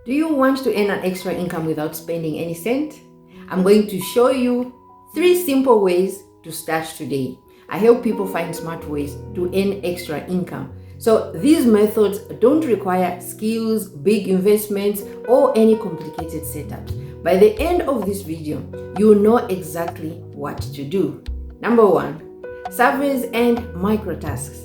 Do you want to earn an extra income without spending any cent? I'm going to show you 3 simple ways to start today. I help people find smart ways to earn extra income. So these methods don't require skills, big investments, or any complicated setups. By the end of this video, you'll know exactly what to do. Number 1, surveys and micro tasks.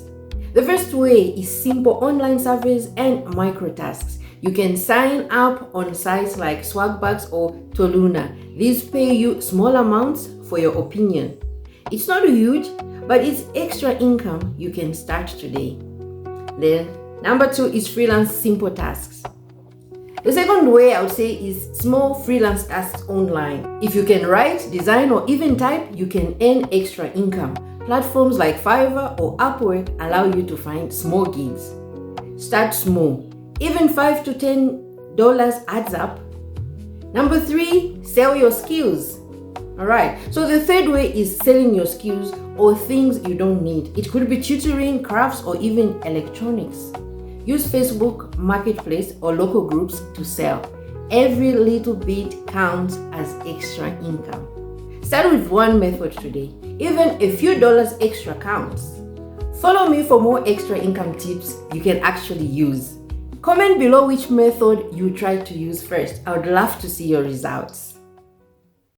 The first way is simple online surveys and micro tasks. You can sign up on sites like Swagbucks or Toluna. These pay you small amounts for your opinion. It's not huge, but it's extra income you can start today. Then, number 2 is freelance simple tasks. The second way I would say is small freelance tasks online. If you can write, design, or even type, you can earn extra income. Platforms like Fiverr or Upwork allow you to find small gigs. Start small. Even $5 to $10 adds up. Number 3, sell your skills. Alright, so the third way is selling your skills or things you don't need. It could be tutoring, crafts, or even electronics. Use Facebook Marketplace or local groups to sell. Every little bit counts as extra income. Start with one method today. Even a few dollars extra counts. Follow me for more extra income tips you can actually use. Comment below which method you tried to use first. I would love to see your results.